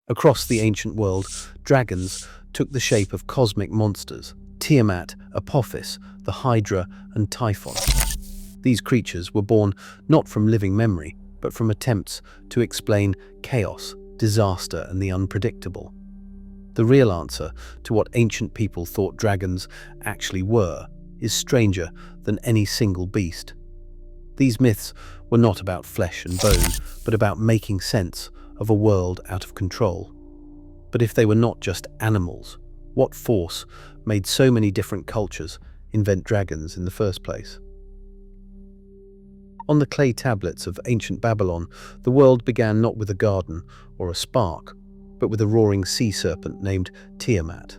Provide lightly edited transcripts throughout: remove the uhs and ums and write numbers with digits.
Across the ancient world, dragons took the shape of cosmic monsters: Tiamat, Apophis, the Hydra, and Typhon. These creatures were born not from living memory, but from attempts to explain chaos, disaster, and the unpredictable. The real answer to what ancient people thought dragons actually were is stranger than any single beast. These myths were not about flesh and bone, but about making sense of a world out of control. But if they were not just animals, what force made so many different cultures invent dragons in the first place? On the clay tablets of ancient Babylon, the world began not with a garden or a spark, but with a roaring sea serpent named Tiamat.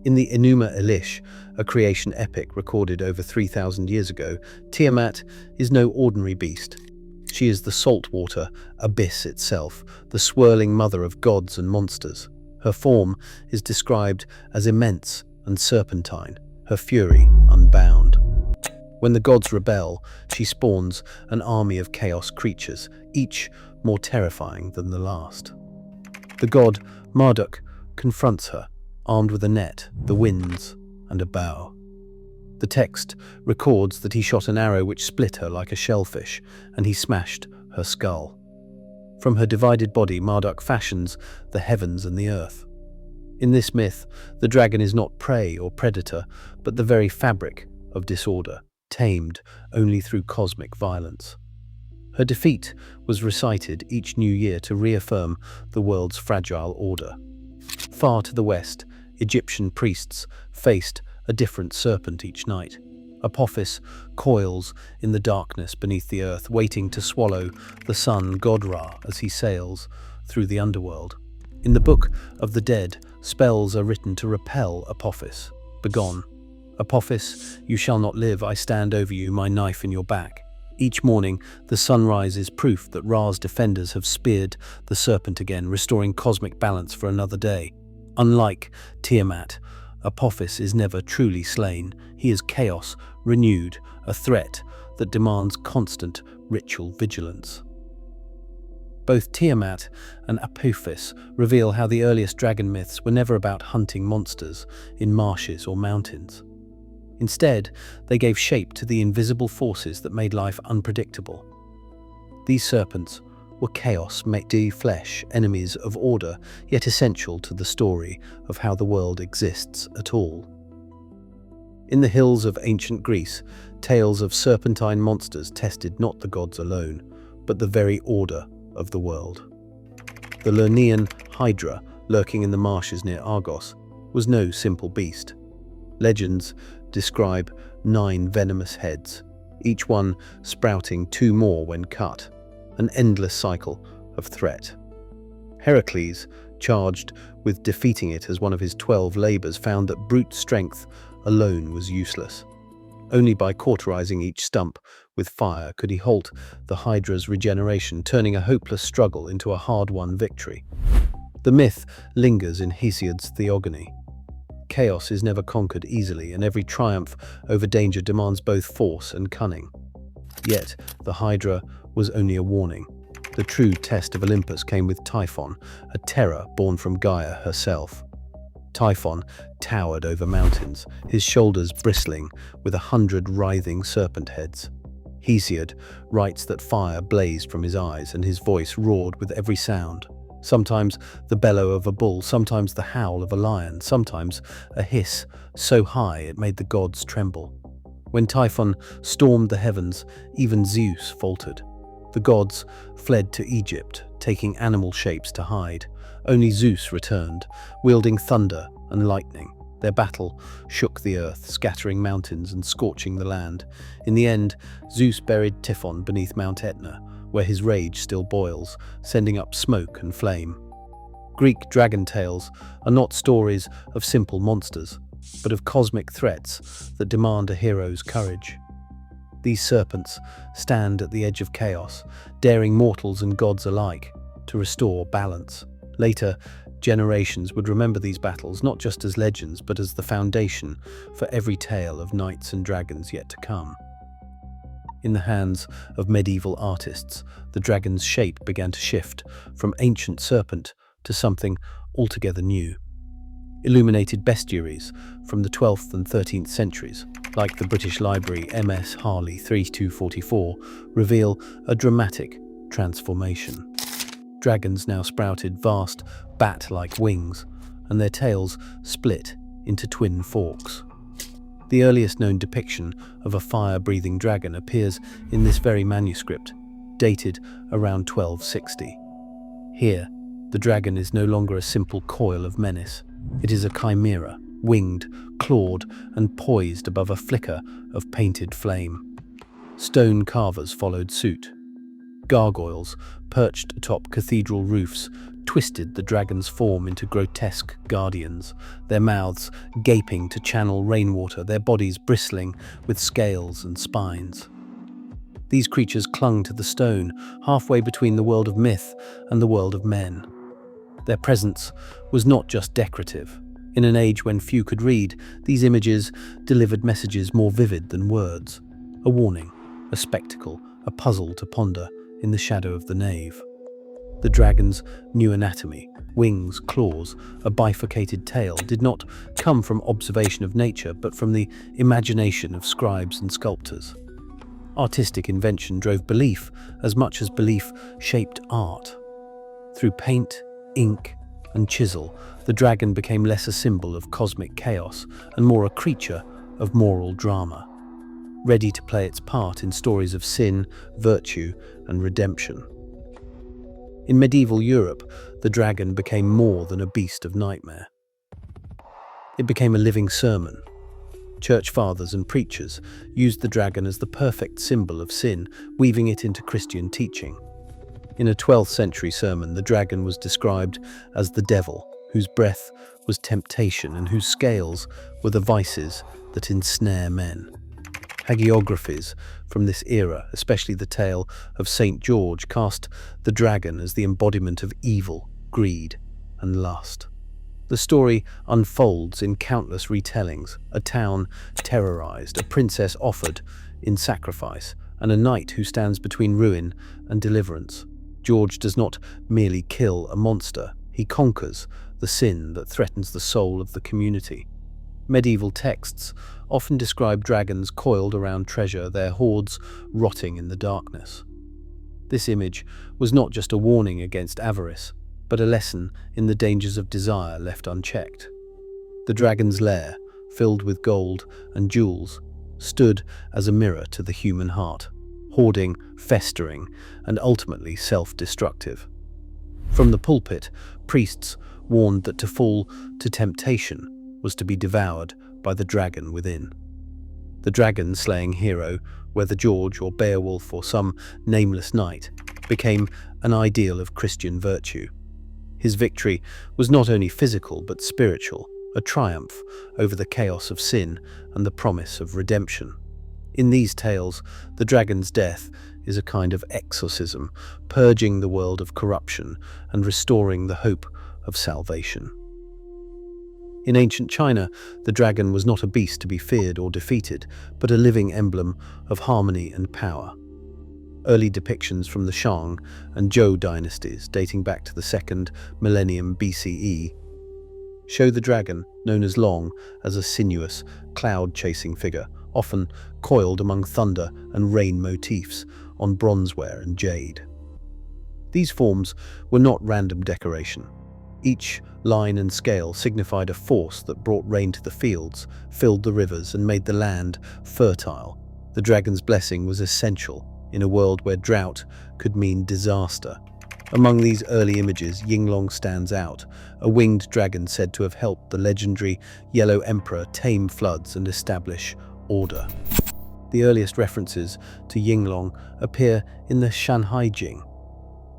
In the Enuma Elish, a creation epic recorded over 3,000 years ago, Tiamat is no ordinary beast. She is the saltwater abyss itself, the swirling mother of gods and monsters. Her form is described as immense and serpentine, her fury unbound. When the gods rebel, she spawns an army of chaos creatures, each more terrifying than the last. The god Marduk confronts her, armed with a net, the winds, and a bow. The text records that he shot an arrow which split her like a shellfish, and he smashed her skull. From her divided body, Marduk fashions the heavens and the earth. In this myth, the dragon is not prey or predator, but the very fabric of disorder, tamed only through cosmic violence. Her defeat was recited each new year to reaffirm the world's fragile order. Far to the west, Egyptian priests faced a different serpent each night. Apophis coils in the darkness beneath the earth, waiting to swallow the sun god Ra as he sails through the underworld. In the Book of the Dead, spells are written to repel Apophis. Begone. Apophis, you shall not live, I stand over you, my knife in your back. Each morning, the sunrise is proof that Ra's defenders have speared the serpent again, restoring cosmic balance for another day. Unlike Tiamat, Apophis is never truly slain. He is chaos renewed, a threat that demands constant ritual vigilance. Both Tiamat and Apophis reveal how the earliest dragon myths were never about hunting monsters in marshes or mountains. Instead, they gave shape to the invisible forces that made life unpredictable. These serpents were chaos made of flesh, enemies of order, yet essential to the story of how the world exists at all. In the hills of ancient Greece, tales of serpentine monsters tested not the gods alone, but the very order of the world. The Lernaean Hydra, lurking in the marshes near Argos, was no simple beast. Legends describe 9 venomous heads, each one sprouting 2 more when cut, an endless cycle of threat. Heracles, charged with defeating it as one of his 12 labors, found that brute strength alone was useless. Only by cauterizing each stump with fire could he halt the Hydra's regeneration, turning a hopeless struggle into a hard-won victory. The myth lingers in Hesiod's Theogony. Chaos is never conquered easily, and every triumph over danger demands both force and cunning. Yet, the Hydra was only a warning. The true test of Olympus came with Typhon, a terror born from Gaia herself. Typhon towered over mountains, his shoulders bristling with 100 writhing serpent heads. Hesiod writes that fire blazed from his eyes and his voice roared with every sound. Sometimes the bellow of a bull, sometimes the howl of a lion, sometimes a hiss so high it made the gods tremble. When Typhon stormed the heavens, even Zeus faltered. The gods fled to Egypt, taking animal shapes to hide. Only Zeus returned, wielding thunder and lightning. Their battle shook the earth, scattering mountains and scorching the land. In the end, Zeus buried Typhon beneath Mount Etna, where his rage still boils, sending up smoke and flame. Greek dragon tales are not stories of simple monsters, but of cosmic threats that demand a hero's courage. These serpents stand at the edge of chaos, daring mortals and gods alike to restore balance. Later, generations would remember these battles not just as legends, but as the foundation for every tale of knights and dragons yet to come. In the hands of medieval artists, the dragon's shape began to shift from ancient serpent to something altogether new. Illuminated bestiaries from the 12th and 13th centuries, like the British Library MS Harley 3244, reveal a dramatic transformation. Dragons now sprouted vast, bat-like wings, and their tails split into twin forks. The earliest known depiction of a fire-breathing dragon appears in this very manuscript, dated around 1260. Here, the dragon is no longer a simple coil of menace. It is a chimera, winged, clawed, and poised above a flicker of painted flame. Stone carvers followed suit. Gargoyles, perched atop cathedral roofs, twisted the dragon's form into grotesque guardians, their mouths gaping to channel rainwater, their bodies bristling with scales and spines. These creatures clung to the stone, halfway between the world of myth and the world of men. Their presence was not just decorative. In an age when few could read, these images delivered messages more vivid than words. A warning, a spectacle, a puzzle to ponder in the shadow of the nave. The dragon's new anatomy, wings, claws, a bifurcated tail, did not come from observation of nature, but from the imagination of scribes and sculptors. Artistic invention drove belief as much as belief shaped art. Through paint, ink, and chisel, the dragon became less a symbol of cosmic chaos and more a creature of moral drama, ready to play its part in stories of sin, virtue, and redemption. In medieval Europe, the dragon became more than a beast of nightmare. It became a living sermon. Church fathers and preachers used the dragon as the perfect symbol of sin, weaving it into Christian teaching. In a 12th century sermon, the dragon was described as the devil, whose breath was temptation and whose scales were the vices that ensnare men. Hagiographies from this era, especially the tale of St. George, cast the dragon as the embodiment of evil, greed, and lust. The story unfolds in countless retellings: a town terrorized, a princess offered in sacrifice, and a knight who stands between ruin and deliverance. George does not merely kill a monster, he conquers the sin that threatens the soul of the community. Medieval texts often describe dragons coiled around treasure, their hoards rotting in the darkness. This image was not just a warning against avarice, but a lesson in the dangers of desire left unchecked. The dragon's lair, filled with gold and jewels, stood as a mirror to the human heart, hoarding, festering, and ultimately self-destructive. From the pulpit, priests warned that to fall to temptation was to be devoured by the dragon within. The dragon-slaying hero, whether George or Beowulf or some nameless knight, became an ideal of Christian virtue. His victory was not only physical but spiritual, a triumph over the chaos of sin and the promise of redemption. In these tales, the dragon's death is a kind of exorcism, purging the world of corruption and restoring the hope of salvation. In ancient China, the dragon was not a beast to be feared or defeated, but a living emblem of harmony and power. Early depictions from the Shang and Zhou dynasties, dating back to the 2nd millennium BCE, show the dragon, known as Long, as a sinuous, cloud-chasing figure, often coiled among thunder and rain motifs on bronzeware and jade. These forms were not random decoration. Each line and scale signified a force that brought rain to the fields, filled the rivers, and made the land fertile. The dragon's blessing was essential in a world where drought could mean disaster. Among these early images, Yinglong stands out, a winged dragon said to have helped the legendary Yellow Emperor tame floods and establish order. The earliest references to Yinglong appear in the Shanhai Jing,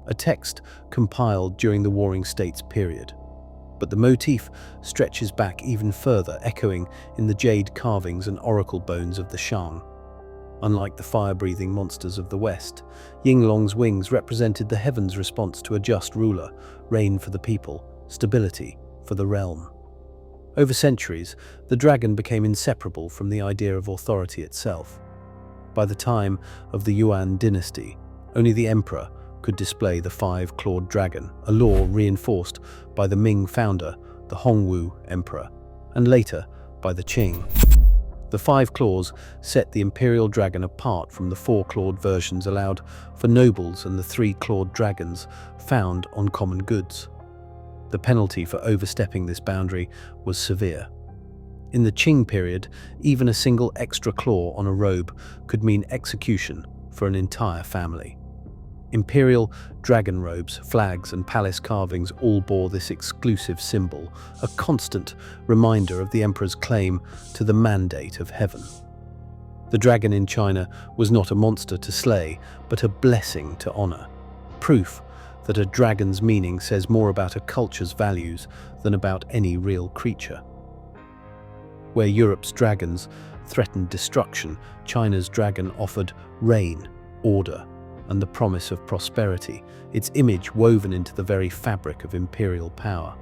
a text compiled during the Warring States period. But the motif stretches back even further, echoing in the jade carvings and oracle bones of the Shang. Unlike the fire-breathing monsters of the West, Yinglong's wings represented the heavens' response to a just ruler, reign for the people, stability for the realm. Over centuries, the dragon became inseparable from the idea of authority itself. By the time of the Yuan dynasty, only the emperor could display the five-clawed dragon, a law reinforced by the Ming founder, the Hongwu emperor, and later by the Qing. The five claws set the imperial dragon apart from the four-clawed versions allowed for nobles and the three-clawed dragons found on common goods. The penalty for overstepping this boundary was severe. In the Qing period, even a single extra claw on a robe could mean execution for an entire family. Imperial dragon robes, flags, and palace carvings all bore this exclusive symbol, a constant reminder of the emperor's claim to the mandate of heaven. The dragon in China was not a monster to slay, but a blessing to honor, proof that a dragon's meaning says more about a culture's values than about any real creature. Where Europe's dragons threatened destruction, China's dragon offered rain, order, and the promise of prosperity, its image woven into the very fabric of imperial power.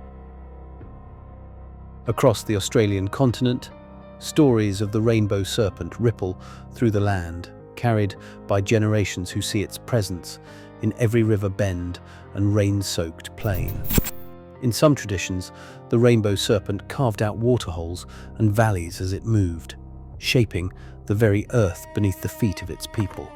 Across the Australian continent, stories of the rainbow serpent ripple through the land, carried by generations who see its presence in every river bend and rain-soaked plain. In some traditions, the rainbow serpent carved out waterholes and valleys as it moved, shaping the very earth beneath the feet of its people.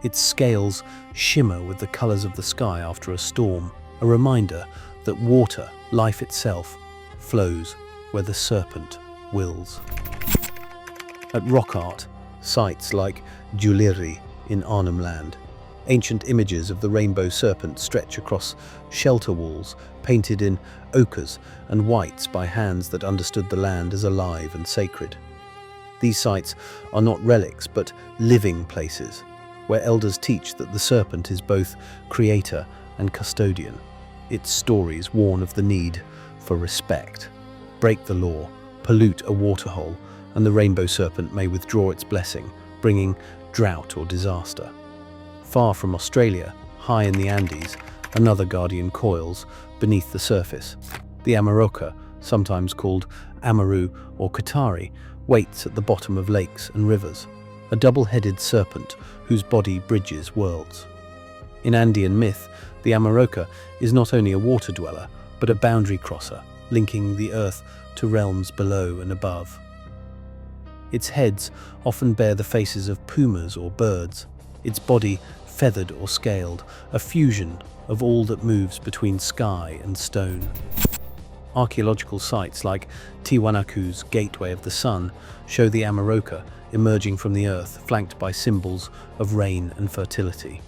Its scales shimmer with the colors of the sky after a storm, a reminder that water, life itself, flows where the serpent wills. At rock art, sites like Juliri in Arnhem Land, ancient images of the rainbow serpent stretch across shelter walls painted in ochres and whites by hands that understood the land as alive and sacred. These sites are not relics but living places, where elders teach that the serpent is both creator and custodian. Its stories warn of the need for respect. Break the law, pollute a waterhole, and the rainbow serpent may withdraw its blessing, bringing drought or disaster. Far from Australia, high in the Andes, another guardian coils beneath the surface. The Amaroka, sometimes called Amaru or Katari, waits at the bottom of lakes and rivers, a double-headed serpent whose body bridges worlds. In Andean myth, the Amaroka is not only a water dweller, but a boundary crosser, linking the earth to realms below and above. Its heads often bear the faces of pumas or birds, its body feathered or scaled, a fusion of all that moves between sky and stone. Archaeological sites like Tiwanaku's Gateway of the Sun show the Amaroka emerging from the earth, flanked by symbols of rain and fertility.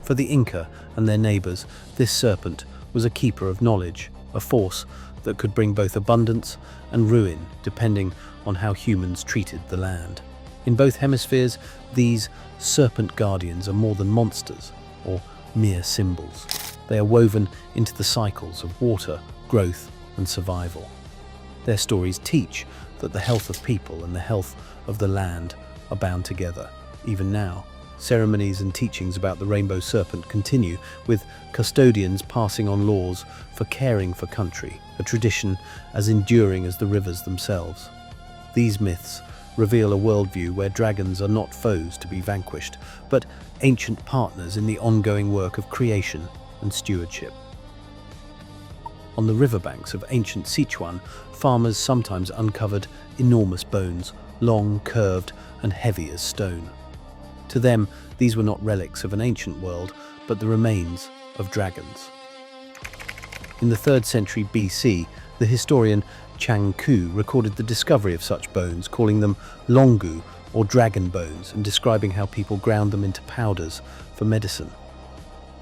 For the Inca and their neighbors, this serpent was a keeper of knowledge, a force that could bring both abundance and ruin depending on how humans treated the land. In both hemispheres, these serpent guardians are more than monsters or mere symbols. They are woven into the cycles of water, growth, and survival. Their stories teach that the health of people and the health of the land are bound together. Even now, ceremonies and teachings about the rainbow serpent continue, with custodians passing on laws for caring for country, a tradition as enduring as the rivers themselves. These myths reveal a worldview where dragons are not foes to be vanquished, but ancient partners in the ongoing work of creation and stewardship. On the riverbanks of ancient Sichuan, farmers sometimes uncovered enormous bones, long, curved, and heavy as stone. To them, these were not relics of an ancient world, but the remains of dragons. In the 3rd century BC, the historian Chang Ku recorded the discovery of such bones, calling them longu, or dragon bones, and describing how people ground them into powders for medicine.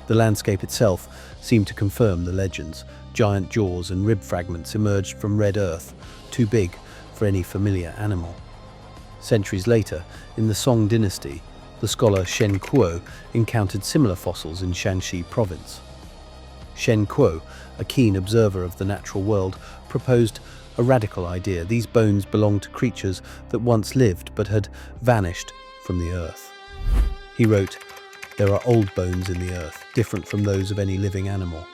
The landscape itself seemed to confirm the legends. Giant jaws and rib fragments emerged from red earth, too big for any familiar animal. Centuries later, in the Song dynasty, the scholar Shen Kuo encountered similar fossils in Shanxi province. Shen Kuo, a keen observer of the natural world, proposed a radical idea. These bones belonged to creatures that once lived but had vanished from the earth. He wrote, "There are old bones in the earth, different from those of any living animal."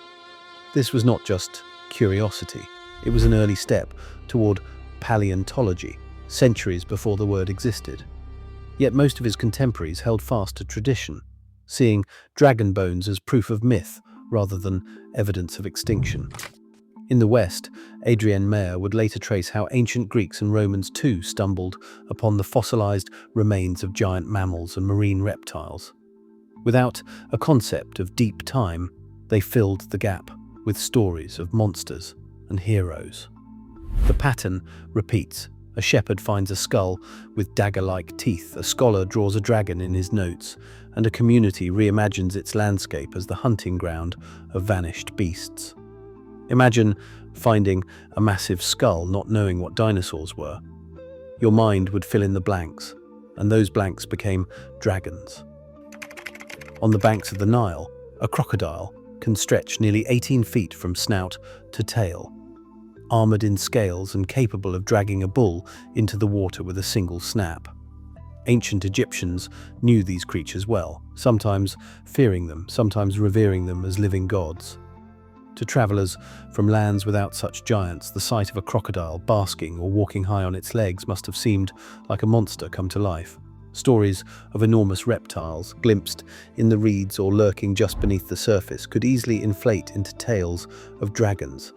This was not just curiosity, it was an early step toward paleontology, centuries before the word existed. Yet most of his contemporaries held fast to tradition, seeing dragon bones as proof of myth rather than evidence of extinction. In the West, Adrienne Mayer would later trace how ancient Greeks and Romans too stumbled upon the fossilized remains of giant mammals and marine reptiles. Without a concept of deep time, they filled the gap with stories of monsters and heroes. The pattern repeats. A shepherd finds a skull with dagger-like teeth, a scholar draws a dragon in his notes, and a community reimagines its landscape as the hunting ground of vanished beasts. Imagine finding a massive skull not knowing what dinosaurs were. Your mind would fill in the blanks, and those blanks became dragons. On the banks of the Nile, a crocodile can stretch nearly 18 feet from snout to tail, armored in scales and capable of dragging a bull into the water with a single snap. Ancient Egyptians knew these creatures well, sometimes fearing them, sometimes revering them as living gods. To travelers from lands without such giants, the sight of a crocodile basking or walking high on its legs must have seemed like a monster come to life. Stories of enormous reptiles, glimpsed in the reeds or lurking just beneath the surface, could easily inflate into tales of dragons,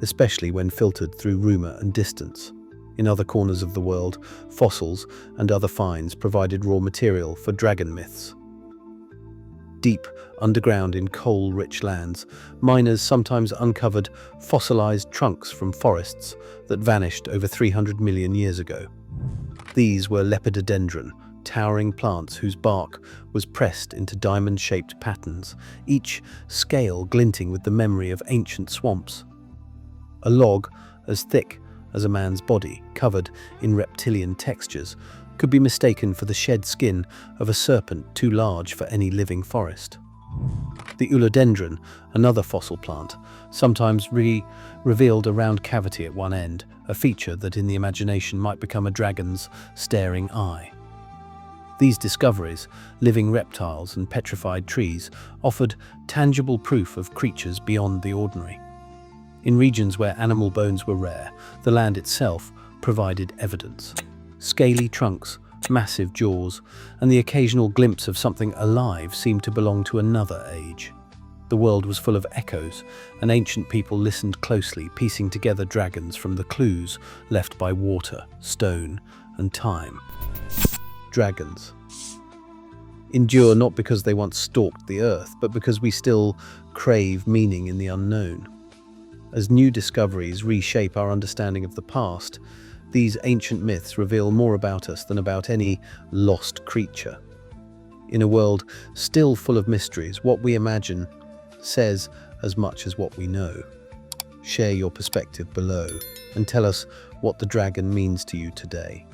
especially when filtered through rumor and distance. In other corners of the world, fossils and other finds provided raw material for dragon myths. Deep underground in coal-rich lands, miners sometimes uncovered fossilized trunks from forests that vanished over 300 million years ago. These were lepidodendron, towering plants whose bark was pressed into diamond-shaped patterns, each scale glinting with the memory of ancient swamps. A log as thick as a man's body, covered in reptilian textures, could be mistaken for the shed skin of a serpent too large for any living forest. The ulodendron, another fossil plant, sometimes revealed a round cavity at one end, a feature that in the imagination might become a dragon's staring eye. These discoveries, living reptiles and petrified trees, offered tangible proof of creatures beyond the ordinary. In regions where animal bones were rare, the land itself provided evidence. Scaly trunks, massive jaws, and the occasional glimpse of something alive seemed to belong to another age. The world was full of echoes, and ancient people listened closely, piecing together dragons from the clues left by water, stone, and time. Dragons endure not because they once stalked the earth, but because we still crave meaning in the unknown. As new discoveries reshape our understanding of the past, these ancient myths reveal more about us than about any lost creature. In a world still full of mysteries, what we imagine says as much as what we know. Share your perspective below and tell us what the dragon means to you today.